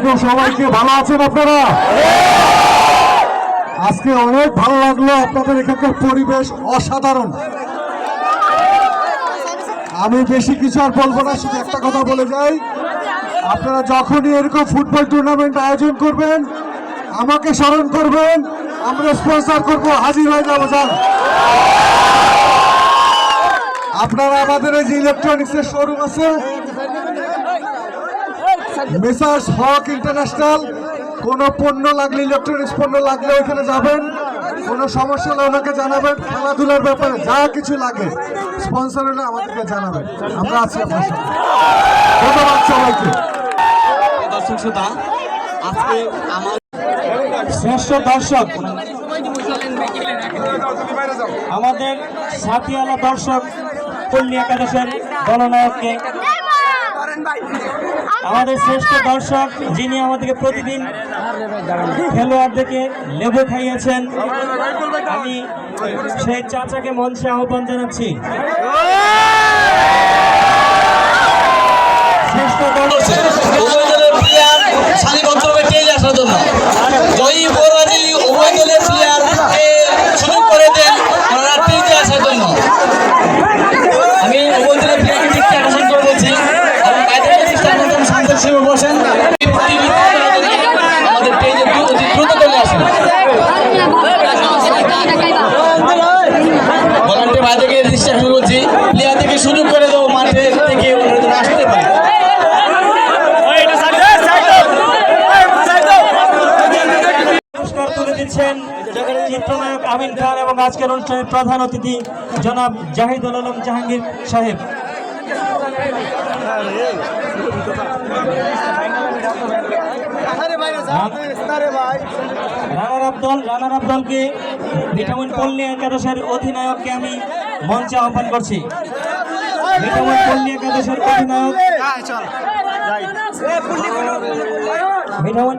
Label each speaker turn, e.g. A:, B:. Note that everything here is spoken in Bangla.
A: আলাইকুম সবাইকে। ভালো আছেন আপনারা? আজকে অনেক ভালো লাগলো, আপনাদের এখানকার পরিবেশ অসাধারণ। আমি বেশি কিছু আর বলবো না, শুধু একটা কথা বলে যাই, আপনারা যখনই এরকম ফুটবল টুর্নামেন্ট আয়োজন করবেন আমাকে স্মরণ করবেন, আমরা স্পন্সর করবো, হাজির হয়ে যাবো। যান আপনারা আমাদের এই যে ইলেকট্রনিক্সের শোরুম আছে মেসার্স হক ইন্টারন্যাশনাল, কোন পণ্য লাগলে, ইলেকট্রনিক্স পণ্য লাগলে ওইখানে যাবেন, কোনো সমস্যা হলে ওনাকে জানাবেন, খেলাধুলার ব্যাপারে যা কিছু লাগে স্পন্সর হলে আমাদেরকে জানাবেন, আমরা আছি আপনার সাথে। ধন্যবাদ সবাইকে।
B: দর্শক শ্রোতা, আজকে আমার
C: শ্রেষ্ঠ দর্শক আমাদের সাথীওয়ালা দর্শক পল্লী একাদশের দলনায়ককে, আমাদের শ্রেষ্ঠ দর্শক যিনি আমাদেরকে প্রতিদিন খেলোয়াড়দেরকে লেবু খাইয়েছেন, আমি সেই চাচাকে মঞ্চে আহ্বান জানাচ্ছি। শ্রেষ্ঠ দর্শক
B: জয়ী পরাজয়ী উভয় দলের প্লেয়ারকে সুযোগ করে দেন রাত্রিতে আসার জন্য। আমি উভয় দলের প্লেয়ারকে দৃষ্টি আকর্ষণ করে বলছি এবং বাইরের দৃষ্টি আকর্ষণ শান্ত হিসেবে বসেন, আমাদের পেজে দ্রুত চলে আসেন। ভলান্টিয়ার বাইরে দৃষ্টি আকর্ষণ করছি, প্লেয়ার থেকে সুযোগ করে দেবো, মাঠে থেকে আসতে পারে।
C: চিত্রনায়ক আমিন খান এবং আজকের অনুষ্ঠানের প্রধান অতিথি জনাব জাহিদুল আলম জাহাঙ্গীর সাহেব। রানার আপ দলকে ভিটামিন পল্লী একাদশের অধিনায়ককে আমি মঞ্চে আহ্বান করছি। ভিটামিন পল্লী একাদশের অধিনায়ক ভিটামিন